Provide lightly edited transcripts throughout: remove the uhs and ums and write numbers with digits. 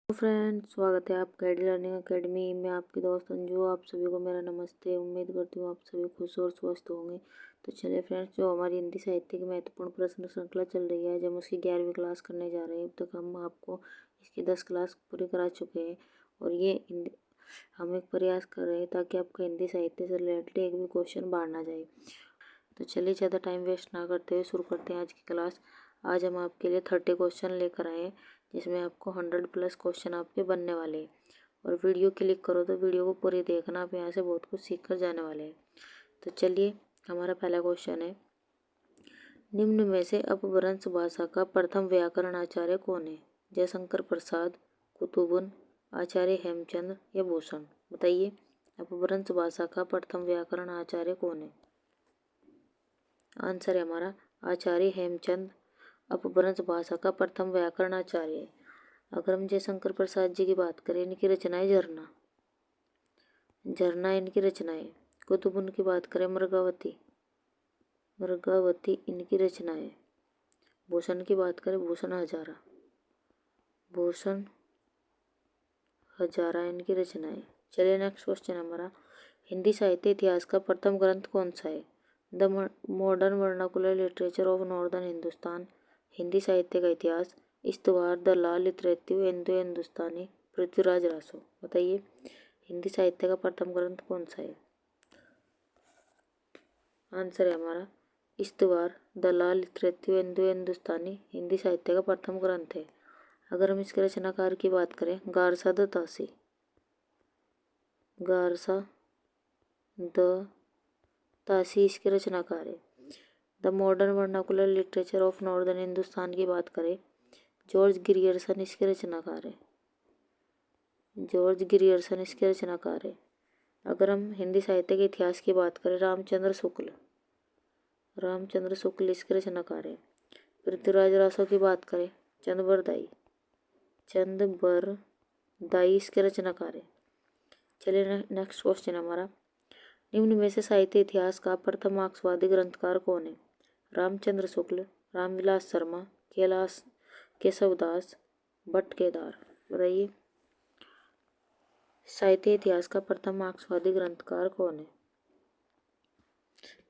Friends, स्वागत है आपका एडी लर्निंग अकेडमी में। आपकी दोस्त अंजू। आप सभी को मेरा नमस्ते। उम्मीद करती हूँ आप सभी खुश और स्वस्थ होंगे। तो चलिए फ्रेंड्स, जो हमारी हिंदी साहित्य की महत्वपूर्ण प्रश्न श्रृंखला चल रही है, जब हम उसकी 11वीं क्लास करने जा रहे हैं। अब तक हम आपको इसकी 10 क्लास पूरी करा चुके हैं और ये हम एक प्रयास कर रहे हैं ताकि आपका हिंदी साहित्य से रिलेटेड एक भी क्वेश्चन बाहर ना जाए। तो चलिए ज़्यादा टाइम वेस्ट ना करते हुए शुरू करते हैं आज की क्लास। आज हम आपके लिए 30 क्वेश्चन लेकर आए हैं, जिसमें आपको 100+ क्वेश्चन आपके बनने वाले हैं। और वीडियो क्लिक करो तो वीडियो को पूरी देखना, आप यहाँ से बहुत कुछ सीख कर जाने वाले हैं। तो चलिए, हमारा पहला क्वेश्चन है, निम्न में से अपभ्रंश भाषा का प्रथम व्याकरण आचार्य कौन है? जयशंकर प्रसाद, कुतुबुन, आचार्य हेमचंद या भूषण? बताइए, अपभ्रंश भाषा का प्रथम व्याकरण आचार्य कौन है? आंसर है हमारा आचार्य हेमचंद अपभ्रंश भाषा का प्रथम व्याकरण आचार्य है। अगर हम जयशंकर प्रसाद जी की बात करें, इनकी रचनाएं झरना झरना इनकी रचनाएं। कुतुबुन की बात करें, मृगावती इनकी रचनाएं। भूषण की बात करें, भूषण हजारा इनकी रचनाएं। चलिए नेक्स्ट क्वेश्चन हमारा, हिंदी साहित्य इतिहास का प्रथम ग्रंथ कौन सा है? The modern vernacular literature of northern Hindustan, Hindi साहित्य का इतिहास, इस्तवार, द ला लिटरेटिव इंडो हिंदुस्तानी, पृथ्वीराज रासो? बताइए, हिंदी साहित्य का प्रथम ग्रंथ कौन सा है? आंसर है हमारा इस्तवार, द ला लिटरेटिव इंडो हिंदुस्तानी हिंदी साहित्य का प्रथम ग्रंथ है। अगर हम इसके रचनाकार की बात करें, गारसा द तासी इसके रचनाकार है। The modern vernacular literature of northern Hindustan की बात करें, जॉर्ज ग्रियर्सन इसके रचनाकार है। अगर हम हिंदी साहित्य के इतिहास की बात करें, रामचंद्र शुक्ल इसके रचनाकार है। पृथ्वीराज रासो की बात करें, चंदबरदाई इसके रचनाकार है। चलिए नेक्स्ट क्वेश्चन हमारा, निम्न में से साहित्य इतिहास का प्रथम मार्क्सवादी ग्रंथकार कौन है? रामचंद्र शुक्ल, रामविलास शर्मा, केशवदास, भट्ट केदार? बताइए, साहित्य इतिहास का प्रथम मार्क्सवादी ग्रंथकार कौन है?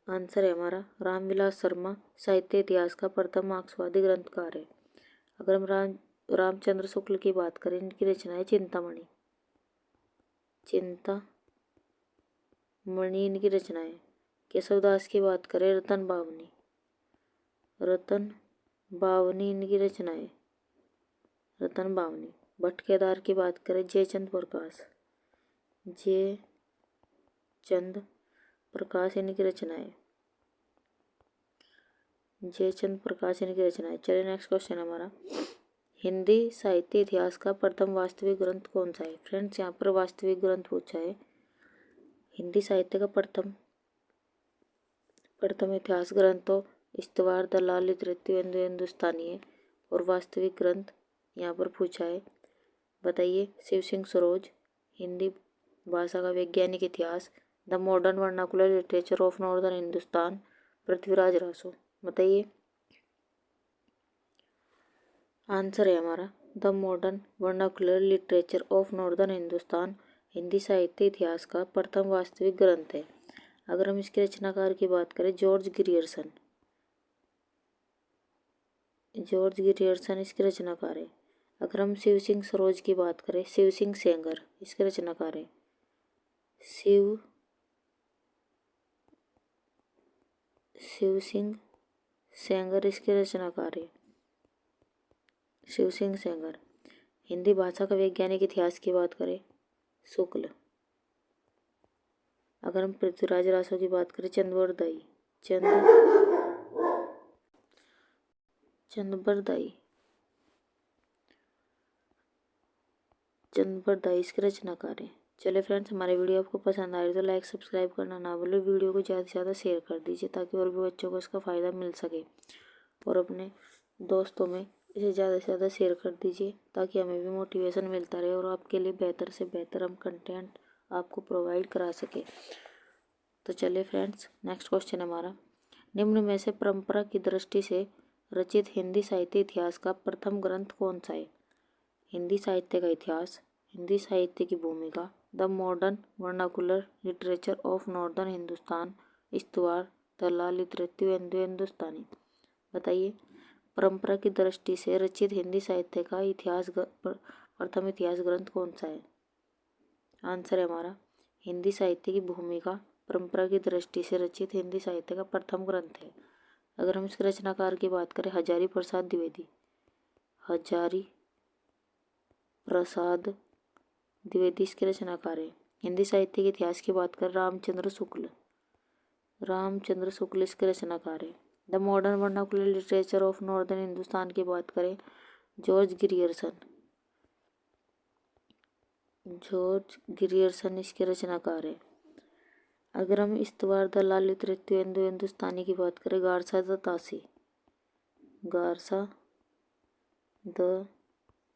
आंसर है हमारा रामविलास शर्मा साहित्य इतिहास का प्रथम मार्क्सवादी ग्रंथकार है। अगर हम रामचंद्र शुक्ल की बात करें, इनकी रचनाएं चिंतामणि इनकी रचनाएं। केशवदास की बात करें, रतन बावनी इनकी रचनाएं। भट्ट केदार की बात करें, जयचंद प्रकाश इनकी रचनाएं। चलिए नेक्स्ट क्वेश्चन हमारा, हिंदी साहित्य इतिहास का प्रथम वास्तविक ग्रंथ कौन सा है? फ्रेंड्स, यहाँ पर वास्तविक ग्रंथ पूछा है। हिंदी साहित्य का प्रथम इतिहास ग्रंथ तो इस्तवार, द ला लिटरेटिव इंडो हिंदुस्तानी है। और वास्तविक ग्रंथ यहाँ पर पूछा है। बताइए, शिव सिंह सरोज, हिंदी भाषा का वैज्ञानिक इतिहास, the modern vernacular literature of northern Hindustan, Prithviraj Raso? बताइए, आंसर है हमारा the modern vernacular literature of northern Hindustan Hindi साहित्य इतिहास का प्रथम वास्तविक ग्रंथ है। अगर हम इसके रचनाकार की बात करें, जॉर्ज ग्रियर्सन इसके रचनाकार है। अगर हम शिव सिंह सरोज की बात करें, शिव सिंह सेंगर इसके रचनाकार है। शिव सिंह सेंगर इसके रचनाकार है। हिंदी भाषा का वैज्ञानिक इतिहास की बात करें, शुक्ल। अगर हम पृथ्वीराज रासो की बात करें, चंदबरदाई इसके रचनाकार है। चलिए फ्रेंड्स, हमारे वीडियो आपको पसंद आए तो लाइक सब्सक्राइब करना ना भूलो। वीडियो को ज़्यादा से ज़्यादा शेयर कर दीजिए ताकि और भी बच्चों को इसका फ़ायदा मिल सके। और अपने दोस्तों में इसे ज़्यादा से ज़्यादा शेयर कर दीजिए ताकि हमें भी मोटिवेशन मिलता रहे और आपके लिए बेहतर से बेहतर हम कंटेंट आपको प्रोवाइड करा सके। तो चलिए फ्रेंड्स, नेक्स्ट क्वेश्चन हमारा, निम्न में से परंपरा की दृष्टि से रचित हिंदी साहित्य इतिहास का प्रथम ग्रंथ कौन सा है? हिंदी साहित्य का इतिहास, हिंदी साहित्य की भूमिका, the modern vernacular literature of northern Hindustan, इस्तवार, द ला लिटरेटिव हिंदुस्तानी। बताइए, परंपरा की दृष्टि से रचित हिंदी साहित्य का प्रथम इतिहास ग्रंथ कौन सा है? आंसर है हमारा हिंदी साहित्य की भूमिका परंपरा की दृष्टि से रचित हिंदी साहित्य का प्रथम ग्रंथ है। अगर हम इसके रचनाकार की बात करें, हजारी प्रसाद द्विवेदी। हजारी प्रसाद द्विवेदी इसके रचनाकार है। हिंदी साहित्य के इतिहास की बात करें, रामचंद्र शुक्ल इसके रचनाकार है। The modern vernacular literature of northern Hindustan की बात करें, जॉर्ज ग्रियर्सन इसके रचनाकार है। अगर हम इस्तवार द ला लिटरेटिव हिंदुस्तानी की बात करें, गारसा द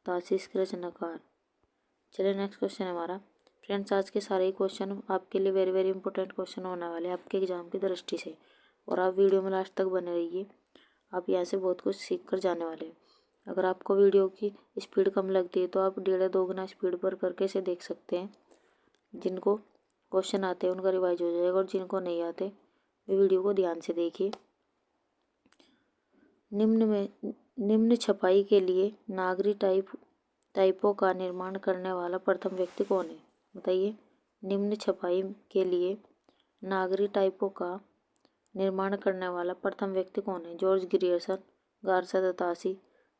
तासी इसके रचनाकार। चलिए नेक्स्ट क्वेश्चन है हमारा। फ्रेंड्स, आज के सारे ही क्वेश्चन आपके लिए वेरी वेरी इंपॉर्टेंट क्वेश्चन होने वाले हैं आपके एग्जाम की दृष्टि से, और आप वीडियो में लास्ट तक बने रहिए। आप यहाँ से बहुत कुछ सीख कर जाने वाले हैं। अगर आपको वीडियो की स्पीड कम लगती है तो आप 1.5-2 गुना स्पीड पर करके इसे देख सकते हैं। जिनको क्वेश्चन आते हैं उनका रिवाइज हो जाएगा, और जिनको नहीं आते वे वीडियो को ध्यान से देखिए। निम्न छपाई के लिए नागरी टाइपों का निर्माण करने वाला प्रथम व्यक्ति कौन है? बताइए, निम्न छपाई के लिए नागरी टाइपों का निर्माण करने वाला प्रथम व्यक्ति कौन है? George Grierson, Garcin de Tassy,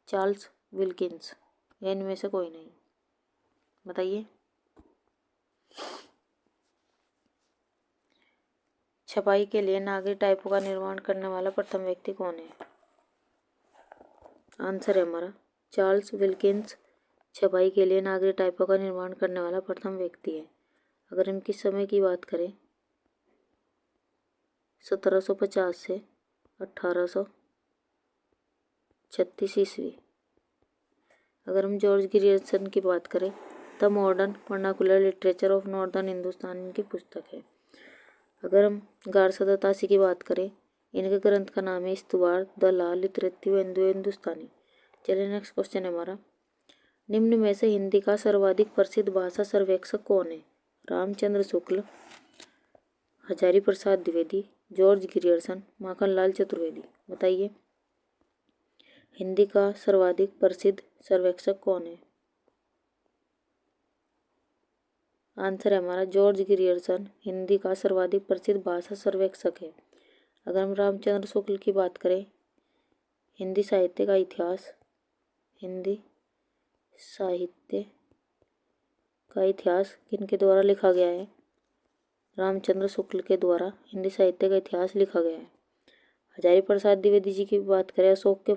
Charles Wilkins, या इनमें से कोई नहीं? बताइए, छपाई के लिए नागरी टाइपों का निर्माण करने वाला प्रथम व्यक्ति कौन है? आंसर है हमारा चार्ल्स विल्किंस छपाई के लिए नागरी टाइपों का निर्माण करने वाला प्रथम व्यक्ति है। अगर इनकी समय की बात करें, 1750 से 1836 ईस्वी। अगर हम जॉर्ज ग्रियर्सन की बात करें, the modern vernacular literature of northern Hindustan इनकी पुस्तक है। अगर हम गारसा द तासी की बात करें, इनके ग्रंथ का नाम है इस्तवार द ला लिटरेटिव हिंदुस्तानी। चलिए नेक्स्ट क्वेश्चन है हमारा। निम्न में से हिंदी का सर्वाधिक प्रसिद्ध भाषा सर्वेक्षक कौन है? Ramchandra Shukla, Hazari Prasad Dwivedi, George Grierson, Makhanlal Chaturvedi. बताइए, हिंदी का सर्वाधिक प्रसिद्ध सर्वेक्षक कौन है? आंसर है हमारा जॉर्ज ग्रियर्सन हिंदी का सर्वाधिक प्रसिद्ध भाषा सर्वेक्षक है। अगर हम रामचंद्र शुक्ल की बात करें, हिंदी साहित्य का इतिहास, हिंदी साहित्य का इतिहास किनके द्वारा लिखा गया है? रामचंद्र शुक्ल के द्वारा हिंदी साहित्य का इतिहास लिखा गया है। हजारी प्रसाद द्विवेदी जी की बात करें, अशोक के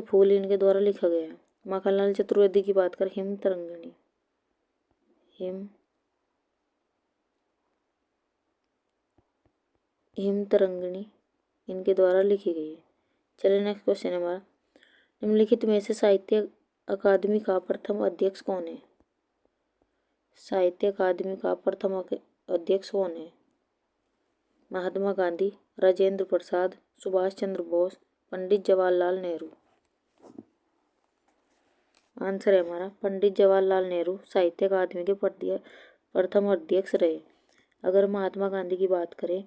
फूल इनके द्वारा लिखा गया है। माखनलाल चतुर्वेदी की बात करें, हिम तरंगिणी इनके द्वारा लिखी गई है। चलिए नेक्स्ट क्वेश्चन है हमारा। निम्नलिखित में से साहित्य अकादमी का प्रथम अध्यक्ष कौन है? साहित्य अकादमी का प्रथम अध्यक्ष कौन है? महात्मा गांधी, राजेंद्र प्रसाद, सुभाष चंद्र बोस, पंडित जवाहरलाल नेहरू। आंसर है हमारा पंडित जवाहरलाल नेहरू साहित्य अकादमी के प्रथम अध्यक्ष रहे। अगर महात्मा गांधी की बात करें,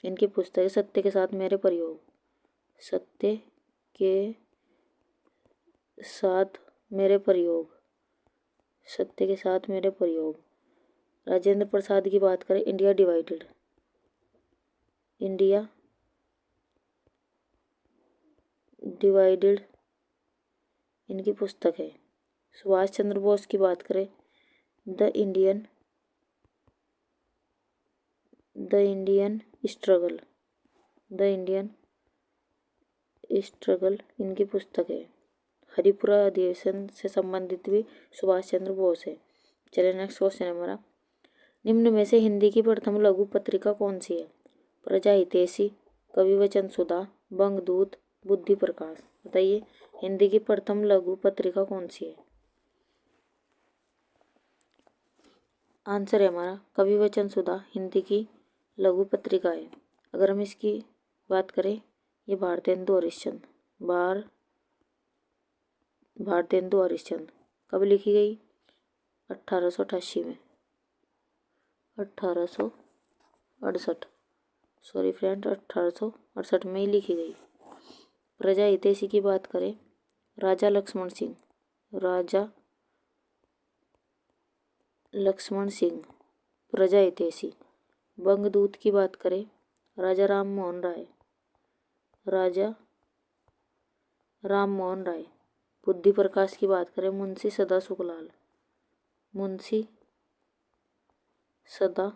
इनकी पुस्तक है सत्य के साथ मेरे प्रयोग। सत्य के साथ मेरे प्रयोग। राजेंद्र प्रसाद की बात करें, इंडिया डिवाइडेड इनकी पुस्तक है। सुभाष चंद्र बोस की बात करें, द इंडियन स्ट्रगल इनकी पुस्तक है। हरिपुरा अधिवेशन से संबंधित भी सुभाष चंद्र बोस है। चलिए नेक्स्ट क्वेश्चन है हमारा। निम्न में से हिंदी की प्रथम लघु पत्रिका कौन सी है? प्रजा हितैषी, कविवचन सुधा, बंगदूत, बुद्धि प्रकाश। बताइए, हिंदी की प्रथम लघु पत्रिका कौन सी है? आंसर है हमारा कविवचन सुधा हिंदी की लघु पत्रिका है। अगर हम इसकी बात करें, ये भारतेंदु हरिश्चंद्र। भारतेंदु हरिश्चंद्र कब लिखी गई? 1888 में, 1868, सॉरी फ्रेंड, 1868 में ही लिखी गई। प्रजा हितैषी की बात करें, राजा लक्ष्मण सिंह, राजा लक्ष्मण सिंह प्रजा हितैषी। बंगदूत की बात करें, राजा राम मोहन राय, राजा राम मोहन राय। बुद्धि प्रकाश की बात करें, मुंशी सदा सुखलाल, मुंशी सदा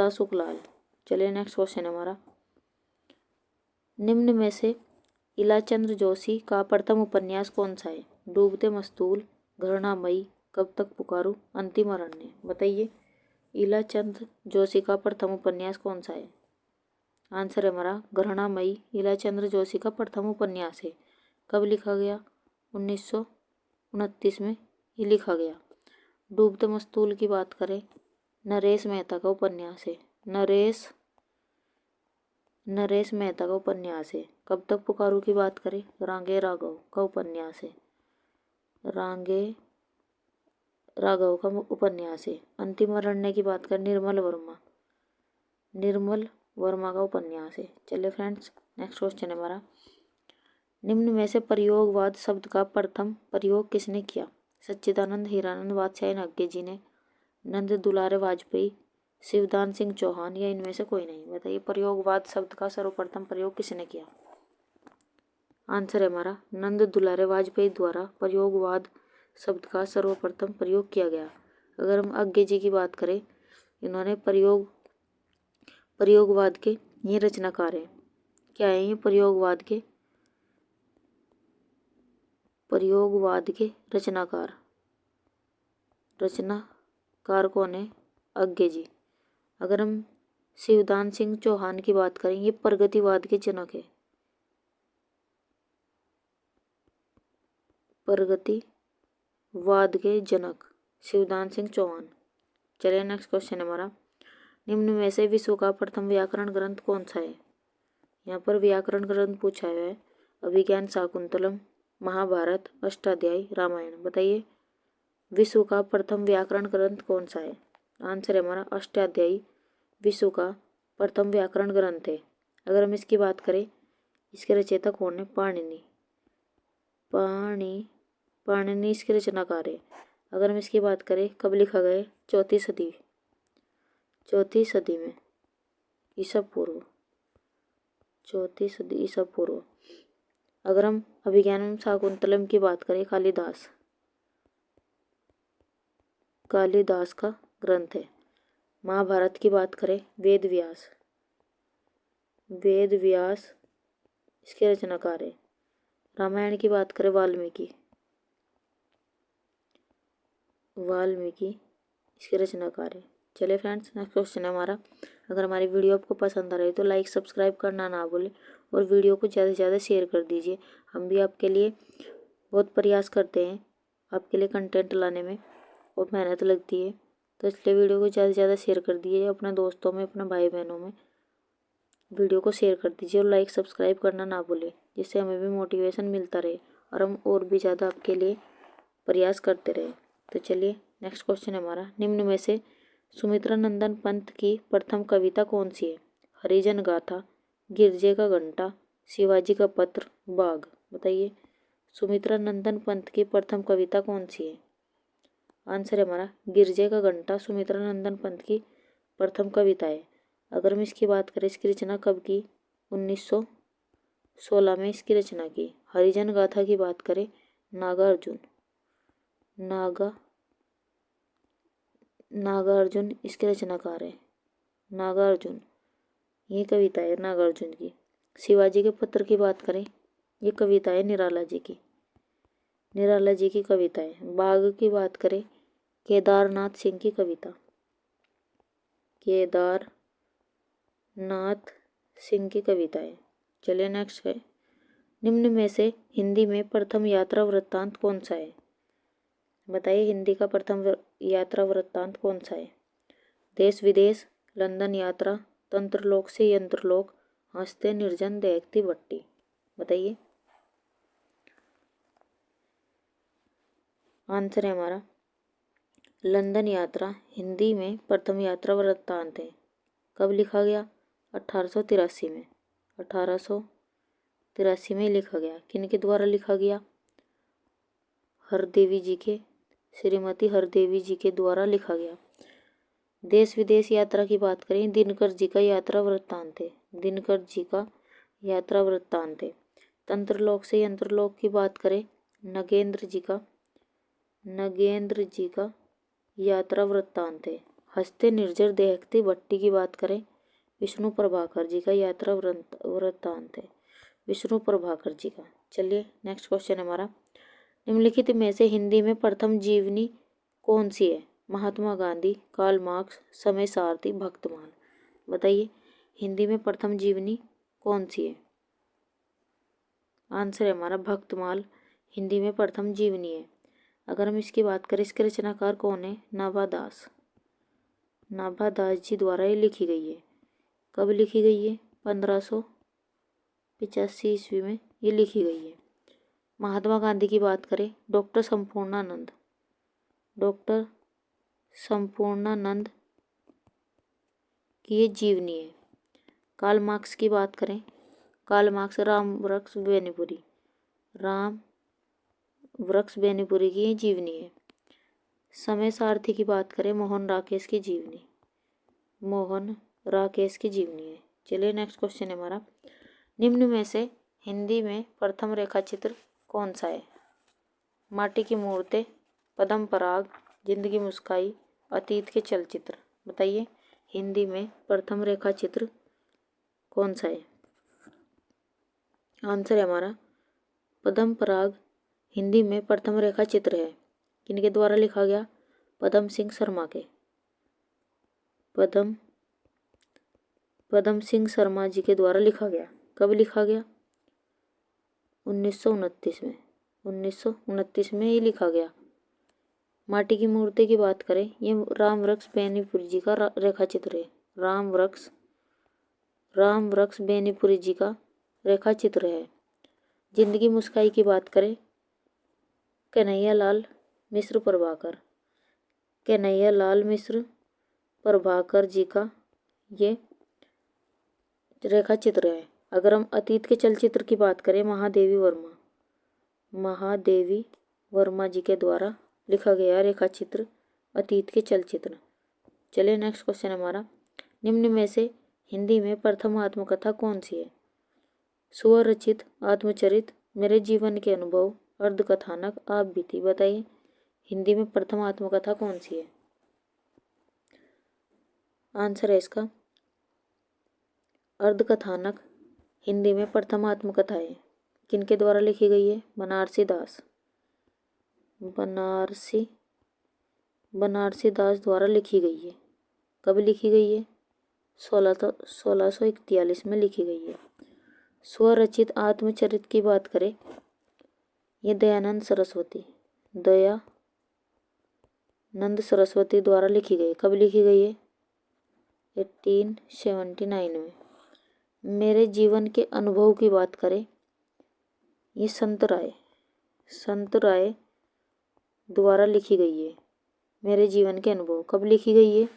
सुखलाल। चलिए नेक्स्ट क्वेश्चन है हमारा, निम्न में से इलाचंद्र जोशी का प्रथम उपन्यास कौन सा है? डूबते मस्तूल, घृणामयी, कब तक पुकारूं, अंतिम अरण्य। बताइए इलाचंद्र जोशी का प्रथम उपन्यास कौन सा है? आंसर है हमारा घृणामयी इलाचंद्र जोशी का प्रथम उपन्यास है। कब लिखा गया? 1929 में ये लिखा गया। डूबते मस्तूल की बात करें, नरेश मेहता का उपन्यास है, नरेश मेहता का उपन्यास है। कब तक पुकारूं की बात करें, रांगे राघव का उपन्यास है, रांगे राघव का उपन्यास है। अंतिम अरण्य की बात करें, निर्मल वर्मा का उपन्यास है। चलिए फ्रेंड्स नेक्स्ट क्वेश्चन है हमारा, निम्न में से प्रयोगवाद शब्द का प्रथम प्रयोग किसने किया? सच्चिदानंद हीरानंद वात्स्यायन नागे जी ने, नंद दुलारे वाजपेयी, शिवदान सिंह चौहान, या इनमें से कोई नहीं। बताइए प्रयोगवाद शब्द का सर्वप्रथम प्रयोग किसने किया? आंसर है हमारा नंद दुलारे वाजपेयी द्वारा प्रयोगवाद शब्द का सर्वप्रथम प्रयोग किया गया। अगर हम आगे जी की बात करें, इन्होंने प्रयोगवाद के ये रचनाकार हैं। क्या है ये? प्रयोगवाद के रचनाकार कौन है? आगे जी। अगर हम शिवदान सिंह चौहान की बात करें, ये प्रगतिवाद के जनक है, प्रगतिवाद के जनक शिवदान सिंह चौहान। चलिए नेक्स्ट क्वेश्चन हमारा, निम्न में से विश्व का प्रथम व्याकरण ग्रंथ कौन सा है? यहाँ पर व्याकरण ग्रंथ पूछा है, अभिज्ञान शाकुंतलम, महाभारत, अष्टाध्यायी, रामायण। बताइए विश्व का प्रथम व्याकरण ग्रंथ कौन सा है? आंसर है हमारा अष्टाध्यायी विश्व का प्रथम व्याकरण ग्रंथ है। अगर हम इसकी बात करें, इसके रचयिता कौन है? पाणिनि इसके रचनाकार है। अगर हम इसकी बात करें, कब लिखा गया? चौथी सदी में ईसा पूर्व, चौथी सदी ईसा पूर्व। अगर हम अभिज्ञानम शाकुंतलम की बात करें, कालिदास का ग्रंथ है। महाभारत की बात करें, वेद व्यास इसके रचनाकार है। रामायण की बात करें, वाल्मीकि इसके रचनाकार है। चलिए फ्रेंड्स नेक्स्ट क्वेश्चन है हमारा, अगर हमारी वीडियो आपको पसंद आ रही है तो लाइक सब्सक्राइब करना ना भूलें और वीडियो को ज़्यादा से ज़्यादा शेयर कर दीजिए। हम भी आपके लिए बहुत प्रयास करते हैं, आपके लिए कंटेंट लाने में बहुत मेहनत लगती है, तो इसलिए वीडियो को ज़्यादा से ज़्यादा शेयर कर दीजिए अपने दोस्तों में, अपने भाई बहनों में वीडियो को शेयर कर दीजिए और लाइक सब्सक्राइब करना ना भूलें, जिससे हमें भी मोटिवेशन मिलता रहे और हम और भी ज़्यादा आपके लिए प्रयास करते रहे। तो चलिए नेक्स्ट क्वेश्चन है हमारा, निम्न में से सुमित्रा नंदन पंत की प्रथम कविता कौन सी है? हरिजन गाथा, गिरजे का घंटा, शिवाजी का पत्र, बाघ। बताइए सुमित्रा नंदन पंत की प्रथम कविता कौन सी है? आंसर है हमारा गिरजे का घंटा सुमित्रा नंदन पंत की प्रथम कविता है। अगर हम इसकी बात करें, इसकी रचना कब की? 1916 में इसकी रचना की। हरिजन गाथा की बात करें, नागार्जुन इसके रचनाकार है, नागार्जुन ये कविता है नागार्जुन की। शिवाजी के पत्र की बात करें, ये कविता है निराला जी की कविता है। बाघ की बात करें, केदारनाथ सिंह की कविता, केदारनाथ सिंह की कविता है। चलिए नेक्स्ट है, निम्न में से हिंदी में प्रथम यात्रा वृत्तांत कौन सा है? बताइए हिंदी का प्रथम यात्रा वृत्तांत कौन सा है? देश विदेश, लंदन यात्रा, तंत्रलोक से यंत्रलोक, हंसते निर्जन देखती भट्टी। बताइए। आंसर है हमारा लंदन यात्रा हिंदी में प्रथम यात्रा वृत्तांत है। कब लिखा गया? 1883 में। 1883 में लिखा गया। किन के द्वारा लिखा गया? हरदेवी जी के, श्रीमती हरदेवी जी के द्वारा लिखा गया। देश विदेश यात्रा की बात करें, दिनकर जी का यात्रा वृत्तांत है। दिनकर जी का यात्रा वृत्तांत है। तंत्रलोक से यंत्रलोक की बात करें, नगेंद्र जी का यात्रा वृत्तांत है। हंसते निर्जर देखती भट्टी की बात करें, विष्णु प्रभाकर जी का यात्रा वृत्तांत है। विष्णु प्रभाकर जी का। चलिए नेक्स्ट क्वेश्चन हमारा, निम्नलिखित में से हिंदी में प्रथम जीवनी कौन सी है? महात्मा गांधी, कार्ल मार्क्स, समय सारथी, भक्तमाल। बताइए हिंदी में प्रथम जीवनी कौन सी है? आंसर है हमारा भक्तमाल हिंदी में प्रथम जीवनी है। अगर हम इसकी बात करें, इसके रचनाकार कौन है? नाभादास जी द्वारा ये लिखी गई है। कब लिखी गई है? 1585 ईस्वी में ये लिखी गई है। महात्मा गांधी की बात करें, डॉक्टर संपूर्णानंद की ये जीवनी है। कार्ल मार्क्स की बात करें, कार्ल मार्क्स राम वृक्ष बेनीपुरी की ये जीवनी है। समय सारथी की बात करें, मोहन राकेश की जीवनी है। चलिए नेक्स्ट क्वेश्चन है हमारा, निम्न में से हिंदी में प्रथम रेखा चित्र कौन सा है? माटी की मूर्तें, पद्म पराग, जिंदगी मुस्काई, अतीत के चलचित्र। बताइए हिंदी में प्रथम रेखा चित्र कौन सा है? आंसर है हमारा पद्म पराग हिंदी में प्रथम रेखा चित्र है। किनके द्वारा लिखा गया? पद्म सिंह शर्मा जी के द्वारा लिखा गया। कब लिखा गया? 1929 में। 1929 में ही लिखा गया। माटी की मूर्ति की बात करें, ये राम वृक्ष बेनीपुरी जी का रेखा चित्र है। राम वृक्ष बेनीपुरी जी का रेखा चित्र है। जिंदगी मुस्काई की बात करें, कन्हैया लाल मिश्र प्रभाकर जी का ये रेखा चित्र है। अगर हम अतीत के चलचित्र की बात करें, महादेवी वर्मा जी के द्वारा लिखा गया रेखा चित्र अतीत के चलचित्र। चलिए नेक्स्ट क्वेश्चन हमारा, निम्न में से हिंदी में प्रथम आत्मकथा कौन सी है? स्वरचित, आत्मचरित, मेरे जीवन के अनुभव, अर्धकथानक, आप बीती। बताइए हिंदी में प्रथम आत्मकथा कौन सी है? आंसर है इसका अर्धकथानक हिंदी में प्रथम आत्मकथा है। किनके द्वारा लिखी गई है? बनारसी दास द्वारा लिखी गई है। कब लिखी गई है? 1641 में लिखी गई है। स्वरचित आत्मचरित की बात करें, ये दयानंद सरस्वती द्वारा लिखी गई। कब लिखी गई है? 1879 में। मेरे जीवन के अनुभव की बात करें, ये संत राय द्वारा लिखी गई है। मेरे जीवन के अनुभव कब लिखी गई है?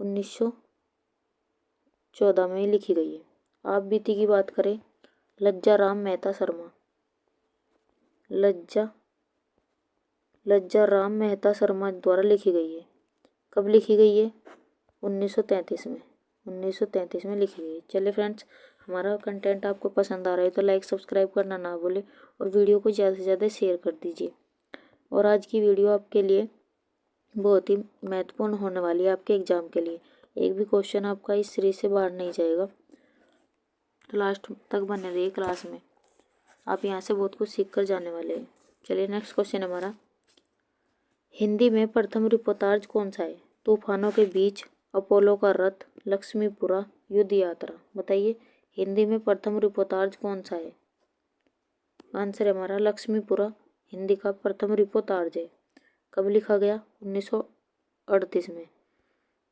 1914 में लिखी गई है। आप बीती की बात करें, लज्जा राम मेहता शर्मा द्वारा लिखी गई है। कब लिखी गई है? 1933 में। 1933 में लिखी गई है। चलिए फ्रेंड्स, हमारा कंटेंट आपको पसंद आ रहा है तो लाइक सब्सक्राइब करना ना भूलें और वीडियो को ज़्यादा से ज़्यादा शेयर कर दीजिए। और आज की वीडियो आपके लिए बहुत ही महत्वपूर्ण होने वाली है आपके एग्ज़ाम के लिए। एक भी क्वेश्चन आपका इस सीरीज से बाहर नहीं जाएगा, तो लास्ट तक बने रहिए क्लास में। आप यहाँ से बहुत कुछ सीख कर जाने वाले हैं। चलिए नेक्स्ट क्वेश्चन हमारा, हिंदी में प्रथम रिपोर्टाज कौन सा है? तूफानों के बीच, अपोलो का रथ, लक्ष्मीपुरा, युद्ध यात्रा। बताइए हिंदी में प्रथम रिपोर्टाज कौन सा है? आंसर हमारा लक्ष्मीपुरा हिंदी का प्रथम रिपोर्टाज है। कब लिखा गया? 1938 में।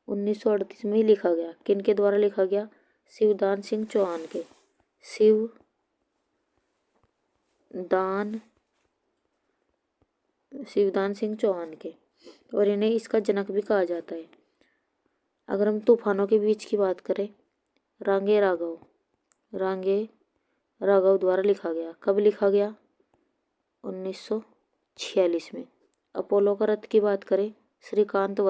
1938 में ही लिखा गया। किन के द्वारा लिखा गया? शिवदान सिंह चौहान के। शिवदान सिंह चौहान के। और इन्हें इसका जनक भी कहा जाता है। अगर हम तूफानों के बीच की बात करें, रांगे राघव द्वारा लिखा गया। कब लिखा गया? 1946 में। अपोलो का रथ की बात करें, श्रीकांत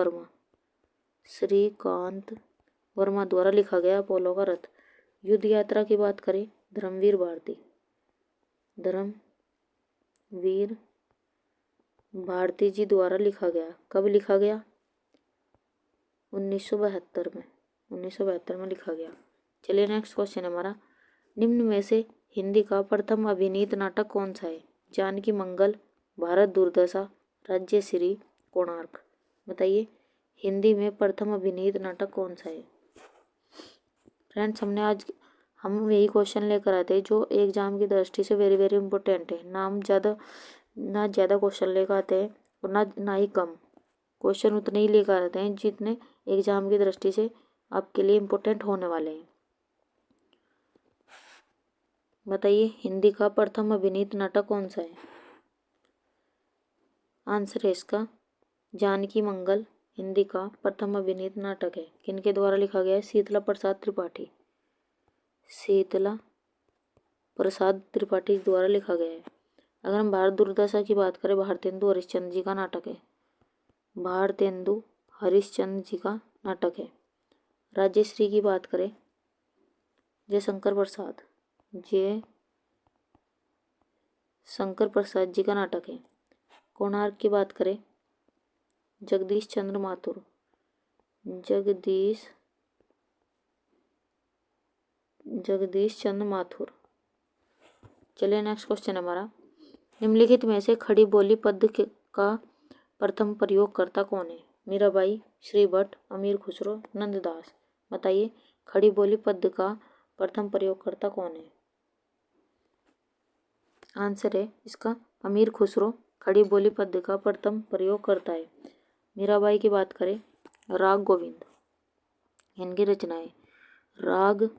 वर्मा द्वारा लिखा गया अपोलो का रथ। युद्ध यात्रा की बात करें, धर्मवीर भारती जी द्वारा लिखा गया। कब लिखा गया? 1972 में लिखा गया। चलिए नेक्स्ट क्वेश्चन हमारा, निम्न में से हिंदी का प्रथम अभिनीत नाटक कौन सा है? जानकी मंगल, भारत दुर्दशा, राज्यश्री, कोणार्क। बताइए हिंदी में प्रथम अभिनीत नाटक कौन सा है? फ्रेंड्स हम यही क्वेश्चन लेकर आते हैं जो एग्जाम की दृष्टि से वेरी वेरी इंपॉर्टेंट है। ना ज़्यादा क्वेश्चन लेकर आते हैं और ना ही कम क्वेश्चन, उतने ही लेकर आते हैं जितने एग्जाम की दृष्टि से आपके लिए इम्पोर्टेंट होने वाले हैं। बताइए हिंदी का प्रथम अभिनीत नाटक कौन सा है? आंसर है इसका जानकी मंगल हिंदी का प्रथम अभिनीत नाटक है। किनके द्वारा लिखा गया है? शीतला प्रसाद त्रिपाठी द्वारा लिखा गया है। अगर हम भारत दुर्दशा की बात करें, भारतेंदु हरिश्चंद्र जी का नाटक है। भारतेंदु हरिश्चंद्र जी का नाटक है। राज्यश्री की बात करें, जयशंकर प्रसाद जी का नाटक है। कोणार्क की बात करें, जगदीश चंद्र माथुर। चलिए नेक्स्ट क्वेश्चन हमारा, निम्नलिखित में से खड़ी बोली पद का प्रथम प्रयोगकर्ता कौन है? मीराबाई, श्रीभट्ट, अमीर खुसरो, नंददास। बताइए खड़ी बोली पद का प्रथम प्रयोगकर्ता कौन है? आंसर है इसका अमीर खुसरो खड़ी बोली पद का प्रथम प्रयोग करता है। मीराबाई की बात करें, राग गोविंद इनकी रचनाएं। राग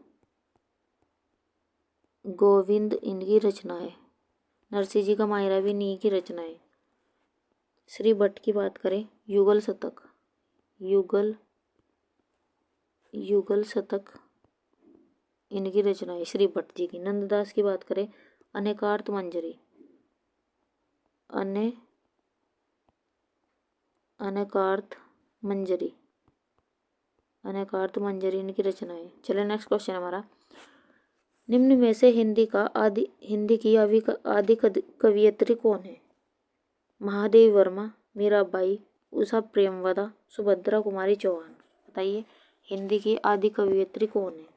गोविंद इनकी रचनाएं। नरसिंह जी का मायरा भी इन्हीं की रचनाएं। श्री भट्ट की बात करें, युगल शतक इनकी रचनाएं श्री भट्ट जी की। नंददास की बात करें, अनेकार्थ मंजरी इनकी रचनाएं। चलिए नेक्स्ट क्वेश्चन हमारा, निम्न में से हिंदी की आदि कवियत्री कौन है? महादेवी वर्मा, मीराबाई, उषा प्रेमवदा, सुभद्रा कुमारी चौहान। बताइए हिंदी की आदि कवियत्री कौन है?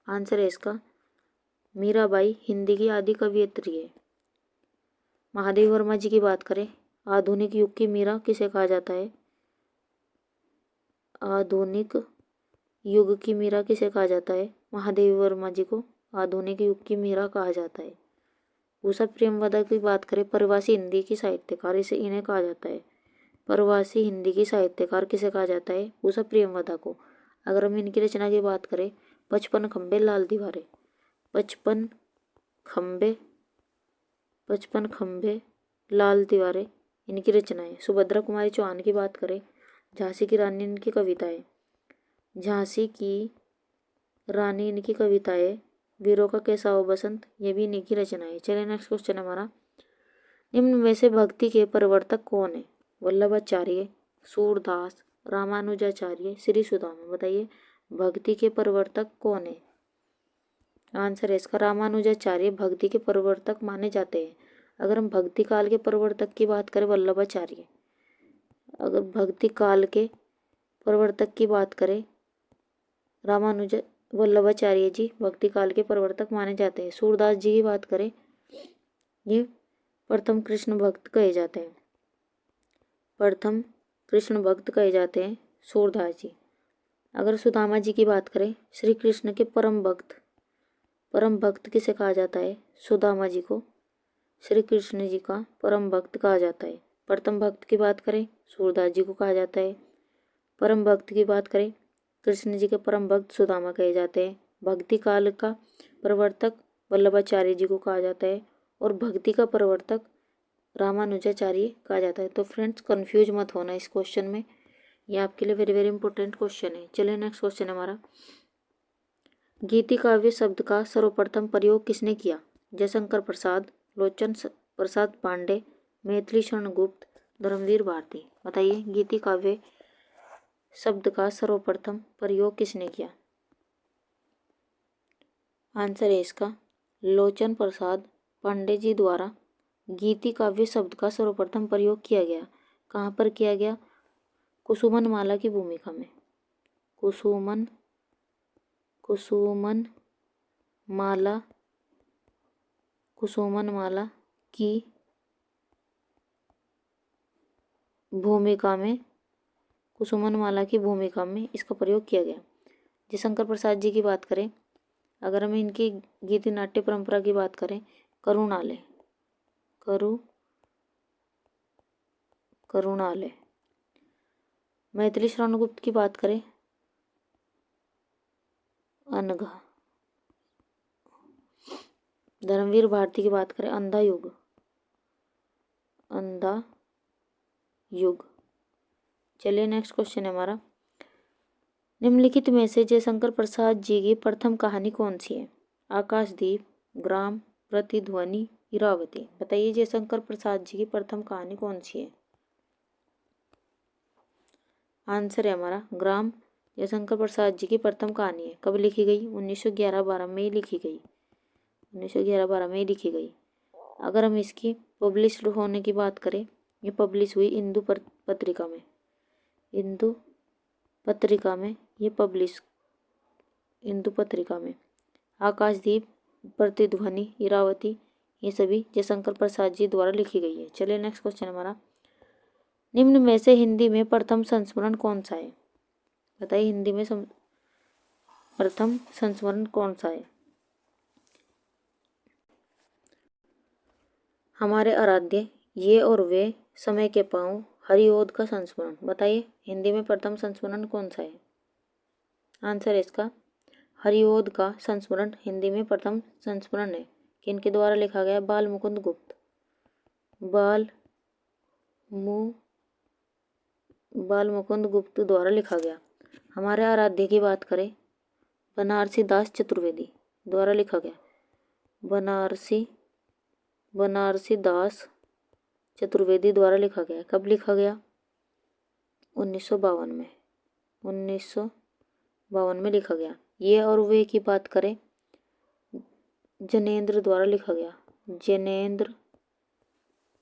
आंसर है इसका मीराबाई हिंदी की आदि कवियत्री है। महादेवी वर्मा जी की बात करें, आधुनिक युग की मीरा किसे कहा जाता है? आधुनिक युग की मीरा किसे कहा जाता है? महादेवी वर्मा जी को आधुनिक युग की मीरा कहा जाता है। उषा प्रेमवदा की बात करें, प्रवासी हिंदी की साहित्यकार इन्हें कहा जाता है। प्रवासी हिंदी की साहित्यकार किसे कहा जाता है? उषा प्रेमवदा को। अगर हम इनकी रचना की बात करें, 55 खंबे लाल दीवारें 55 खंबे लाल दीवारें इनकी रचनाएं। सुभद्रा कुमारी चौहान की बात करें, झांसी की रानी इनकी कविताएं। झांसी की रानी इनकी कविताएं। वीरों का कैसा हो बसंत ये भी इन्हीं की रचनाएं। चलिए नेक्स्ट क्वेश्चन हमारा, निम्न में से भक्ति के प्रवर्तक कौन है? वल्लभाचार्य, सूरदास, रामानुजाचार्य, श्री सुदामा। बताइए भक्ति के प्रवर्तक कौन है? आंसर है इसका रामानुजाचार्य भक्ति के प्रवर्तक माने जाते हैं। अगर हम भक्ति काल के प्रवर्तक की बात करें, वल्लभाचार्य। अगर भक्ति काल के प्रवर्तक की बात करें, वल्लभाचार्य जी भक्ति काल के प्रवर्तक माने जाते हैं। सूरदास जी की बात करें, ये प्रथम कृष्ण भक्त कहे जाते हैं सूरदास जी। अगर सुदामा जी की बात करें, श्री कृष्ण के परम भक्त किसे कहा जाता है? सुदामा जी को श्री कृष्ण जी का परम भक्त कहा जाता है। प्रथम भक्त की बात करें, सूरदास जी को कहा जाता है। परम भक्त की बात करें, कृष्ण जी के परम भक्त सुदामा कहे जाते हैं। भक्ति काल का प्रवर्तक वल्लभाचार्य जी को कहा जाता है और भक्ति का प्रवर्तक रामानुजाचार्य कहा जाता है। तो फ्रेंड्स कंफ्यूज मत होना इस क्वेश्चन में, ये आपके लिए वेरी वेरी इंपॉर्टेंट क्वेश्चन है। चलिए नेक्स्ट क्वेश्चन है हमारा, गीति काव्य शब्द का सर्वप्रथम प्रयोग किसने किया? जयशंकर प्रसाद, लोचन प्रसाद पांडे, मैथिली शरण गुप्त, धर्मवीर भारती। बताइए गीति काव्य शब्द का सर्वप्रथम प्रयोग किसने किया? आंसर है इसका लोचन प्रसाद पांडे जी द्वारा गीति काव्य शब्द का सर्वप्रथम प्रयोग किया गया। कहाँ पर किया गया? कुसुमन माला की भूमिका में। कुसुमन माला की भूमिका में इसका प्रयोग किया गया। जयशंकर प्रसाद जी की बात करें, अगर हम इनकी गीति नाट्य परंपरा की बात करें, करुणालय। मैथिली शरण गुप्त की बात करें, अनघा। धर्मवीर भारती की बात करें, अंधा युग। चलिए नेक्स्ट क्वेश्चन है हमारा, निम्नलिखित में से जयशंकर प्रसाद जी की प्रथम कहानी कौन सी है? आकाशदीप, ग्राम, प्रतिध्वनि, इरावती। बताइए जयशंकर प्रसाद जी की प्रथम कहानी कौन सी है? आंसर है हमारा ग्राम जयशंकर प्रसाद जी की प्रथम कहानी है। कब लिखी गई? 1911-12 में लिखी गई। 1911-12 में लिखी गई। अगर हम इसकी पब्लिश्ड होने की बात करें, ये पब्लिश हुई हिंदू पत्रिका में। हिंदू पत्रिका में आकाशदीप, प्रतिध्वनि, इरावती ये सभी जयशंकर प्रसाद जी द्वारा लिखी गई है। चलिए नेक्स्ट क्वेश्चन हमारा, निम्न में से हिंदी में प्रथम संस्मरण कौन सा है? बताइए हिंदी में प्रथम संस्मरण कौन सा है? हमारे आराध्य, ये और वे, समय के पाँव, हरिओद का संस्मरण। बताइए हिंदी में प्रथम संस्मरण कौन सा है? आंसर है इसका हरिओद का संस्मरण हिंदी में प्रथम संस्मरण है। किनके द्वारा लिखा गया? बाल मुकुंद गुप्त द्वारा लिखा गया। हमारे आराध्य की बात करें, बनारसी दास चतुर्वेदी द्वारा लिखा गया। बनारसी दास चतुर्वेदी द्वारा लिखा गया। कब लिखा गया? 1952 में। 1952 में लिखा गया। ये और वे की बात करें, जनेन्द्र द्वारा लिखा गया।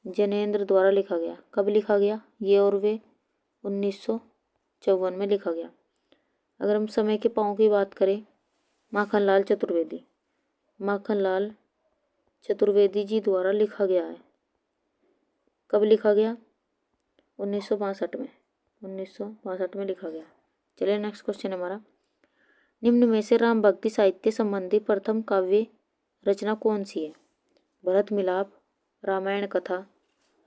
जनेन्द्र द्वारा लिखा गया। कब लिखा गया? ये और वे 1954 में लिखा गया। अगर हम समय के पाँव की बात करें, माखनलाल चतुर्वेदी जी द्वारा लिखा गया है। कब लिखा गया? 1962 में। 1962 में लिखा गया। चलिए नेक्स्ट क्वेश्चन हमारा, निम्न में से राम भक्ति साहित्य संबंधी प्रथम काव्य रचना कौन सी है? भरत मिलाप, रामायण कथा,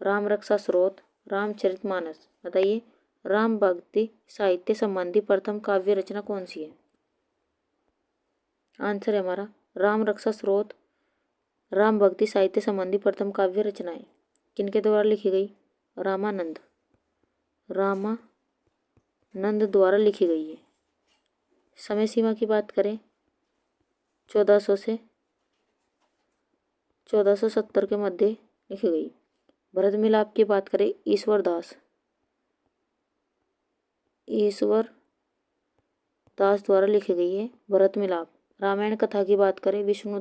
राम रक्षा स्रोत, रामचरितमानस। बताइए राम भक्ति साहित्य संबंधी प्रथम काव्य रचना कौन सी है? आंसर है हमारा राम रक्षा स्रोत, राम भक्ति साहित्य संबंधी प्रथम काव्य रचना है। किनके द्वारा लिखी गई? रामानंद द्वारा लिखी गई है। समय सीमा की बात करें, 1400 से 1470 के मध्य लिखी गई। भरत मिलाप की बात करें, ईश्वर दास द्वारा लिखी गई है भरत मिलाप। रामायण कथा की बात करें, विष्णु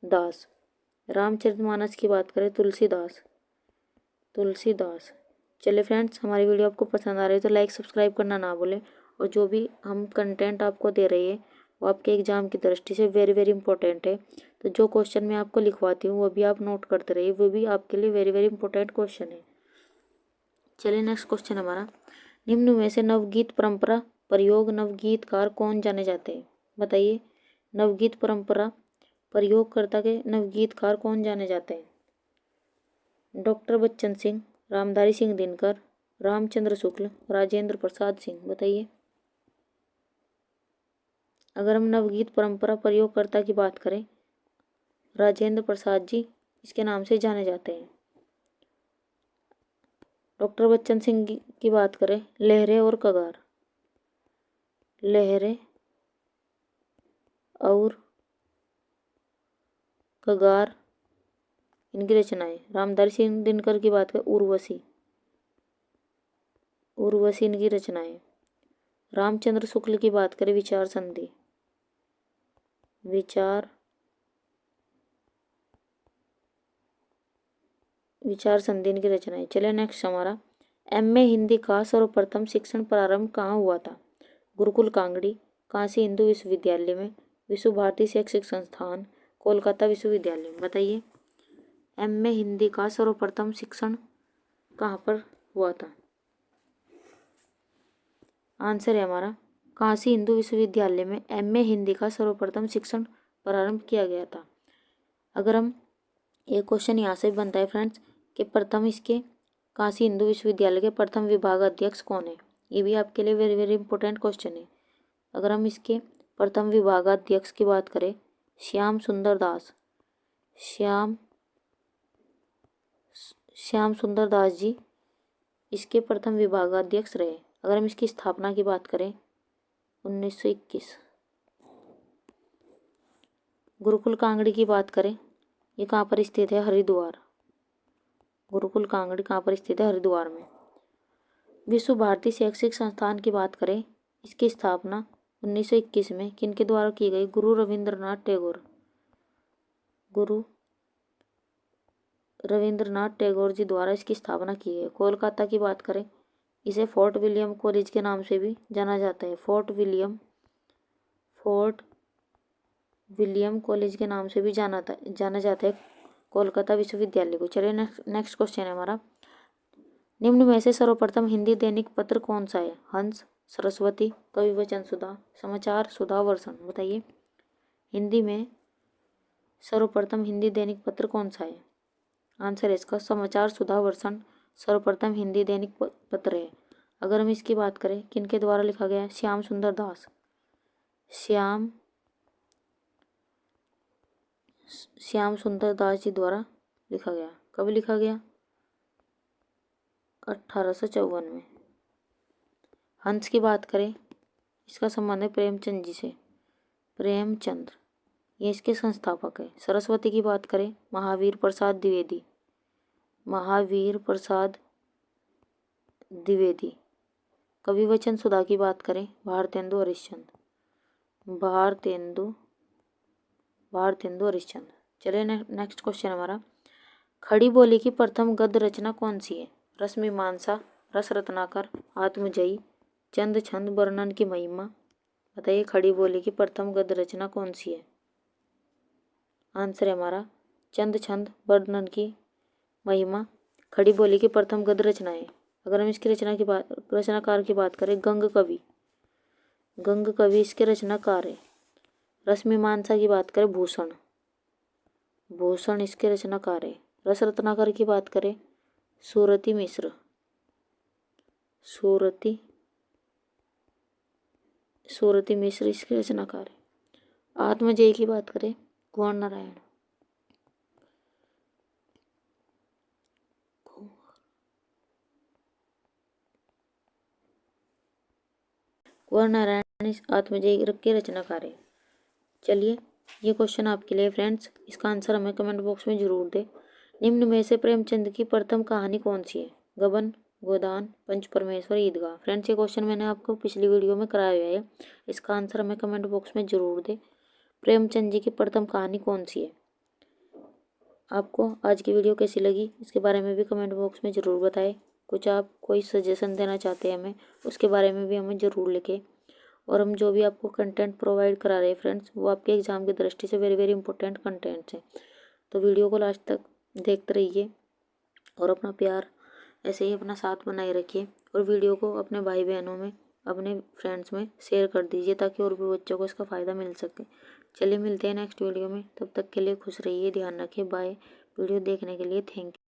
दास। रामचरितमानस की बात करें, तुलसीदास। चलिए फ्रेंड्स, हमारी वीडियो आपको पसंद आ रही है तो लाइक सब्सक्राइब करना ना भूलें, और जो भी हम कंटेंट आपको दे रही है वो आपके एग्जाम की दृष्टि से वेरी वेरी इंपॉर्टेंट है। तो जो क्वेश्चन मैं आपको लिखवाती हूँ वो भी आप नोट करते रहिए, वो भी आपके लिए वेरी वेरी इंपॉर्टेंट क्वेश्चन है। चलिए नेक्स्ट क्वेश्चन हमारा, निम्न में से नवगीत परंपरा प्रयोग नवगीतकार कौन जाने जाते हैं? बताइए नवगीत परंपरा प्रयोगकर्ता के नवगीतकार कौन जाने जाते हैं? डॉक्टर बच्चन सिंह, रामधारी सिंह दिनकर, रामचंद्र शुक्ल, राजेंद्र प्रसाद सिंह। बताइए। अगर हम नवगीत परंपरा प्रयोगकर्ता की बात करें, राजेंद्र प्रसाद जी इसके नाम से जाने जाते हैं। डॉक्टर बच्चन सिंह की बात करें, लहरें और कगार, लहरें और कगार इनकी रचनाएं। रामधारी सिंह दिनकर की बात करें, उर्वशी, उर्वशी इनकी रचनाएं। रामचंद्र शुक्ल की बात करें, विचार संधि, विचार संधि इनकी रचनाएं। चलिए नेक्स्ट हमारा, एमए हिंदी का सर्वप्रथम शिक्षण प्रारंभ कहाँ हुआ था? गुरुकुल कांगड़ी, काशी हिंदू विश्वविद्यालय में, विश्व भारती शैक्षिक संस्थान, कोलकाता विश्वविद्यालय में। बताइए। एमए हिंदी का सर्वप्रथम शिक्षण कहाँ पर हुआ था? आंसर है हमारा काशी हिंदू विश्वविद्यालय में एमए हिंदी का सर्वप्रथम शिक्षण प्रारंभ किया गया था। अगर हम एक क्वेश्चन यहाँ से बनता है फ्रेंड्स कि प्रथम इसके काशी हिंदू विश्वविद्यालय के प्रथम विभाग अध्यक्ष कौन है? ये भी आपके लिए वेरी वेरी इंपॉर्टेंट क्वेश्चन है। अगर हम इसके प्रथम विभागाध्यक्ष की बात करें, श्याम सुंदर दास, श्याम सुंदर दास जी इसके प्रथम विभागाध्यक्ष रहे। अगर हम इसकी स्थापना की बात करें, 1921। गुरुकुल कांगड़ी की बात करें, ये कहाँ पर स्थित है? हरिद्वार। गुरुकुल कांगड़ी कहाँ पर स्थित है? हरिद्वार में। विश्व भारती शैक्षिक संस्थान की बात करें, इसकी स्थापना 1921 में किनके द्वारा की गई? गुरु रविंद्रनाथ टैगोर, गुरु रविंद्रनाथ टैगोर जी द्वारा इसकी स्थापना की है। कोलकाता की बात करें, इसे फोर्ट विलियम कॉलेज के नाम से भी जाना जाता है। फोर्ट विलियम कॉलेज के नाम से भी जाना जाता है कोलकाता विश्वविद्यालय को। चलिए नेक्स्ट क्वेश्चन है हमारा, निम्न में से सर्वप्रथम हिंदी दैनिक पत्र कौन सा है? हंस, सरस्वती, कविवचन सुधा, समाचार सुधा, वर्षण। बताइए। हिंदी में सर्वप्रथम हिंदी दैनिक पत्र कौन सा है? आंसर है इसका समाचार सुधा वर्षण सर्वप्रथम हिंदी दैनिक पत्र है। अगर हम इसकी बात करें, किनके द्वारा लिखा गया? श्याम सुंदर दास, श्याम सुंदर दास जी द्वारा लिखा गया। कब लिखा गया? 1854 में। हंस की बात करें, इसका संबंध है प्रेमचंद जी से, प्रेमचंद ये इसके संस्थापक है। सरस्वती की बात करें, महावीर प्रसाद द्विवेदी, महावीर प्रसाद द्विवेदी। कविवचन सुधा की बात करें, भारतेंदु हरिश्चंद्र, भारतेंदु हरिश्चंद्र। चलिए नेक्स्ट क्वेश्चन हमारा, खड़ी बोली की प्रथम गद्य रचना कौन सी है? रसमीमांसा, रस रत्नाकर, आत्मजयी, चंद छंद, वर्णन की महिमा। बताइए। खड़ी बोली की प्रथम गद्य रचना कौन सी है? आंसर है हमारा चंद छंद, वर्णन की महिमा खड़ी बोली की प्रथम गद्य रचना है। अगर हम इसकी रचनाकार की बात करें, गंग कवि इसके रचनाकार है। रसमीमांसा की बात करें, भूषण इसके रचनाकार है। रस रत्नाकर की बात करें, सूरती मिश्र इसके रचनाकार है। आत्मजयी की बात करें, कुंवर नारायण आत्मजयी के रचनाकार है। चलिए ये क्वेश्चन आपके लिए फ्रेंड्स, इसका आंसर हमें कमेंट बॉक्स में जरूर दें। निम्न में से प्रेमचंद की प्रथम कहानी कौन सी है? गबन, गोदान, पंच परमेश्वर, ईदगाह। फ्रेंड्स ये क्वेश्चन मैंने आपको पिछली वीडियो में कराया हुआ है, इसका आंसर हमें कमेंट बॉक्स में जरूर दें। प्रेमचंद जी की प्रथम कहानी कौन सी है? आपको आज की वीडियो कैसी लगी इसके बारे में भी कमेंट बॉक्स में ज़रूर बताएं। कुछ आप कोई सजेशन देना चाहते हैं हमें, उसके बारे में भी हमें ज़रूर लिखें। और हम जो भी आपको कंटेंट प्रोवाइड करा रहे हैं फ्रेंड्स, वो आपके एग्ज़ाम की दृष्टि से वेरी वेरी इंपॉर्टेंट कंटेंट्स हैं। तो वीडियो को लास्ट तक देखते रहिए और अपना प्यार ऐसे ही अपना साथ बनाए रखिए। और वीडियो को अपने भाई बहनों में, अपने फ्रेंड्स में शेयर कर दीजिए ताकि और भी बच्चों को इसका फ़ायदा मिल सके। चलिए मिलते हैं नेक्स्ट वीडियो में, तब तक के लिए खुश रहिए, ध्यान रखिए, बाय। वीडियो देखने के लिए थैंक यू।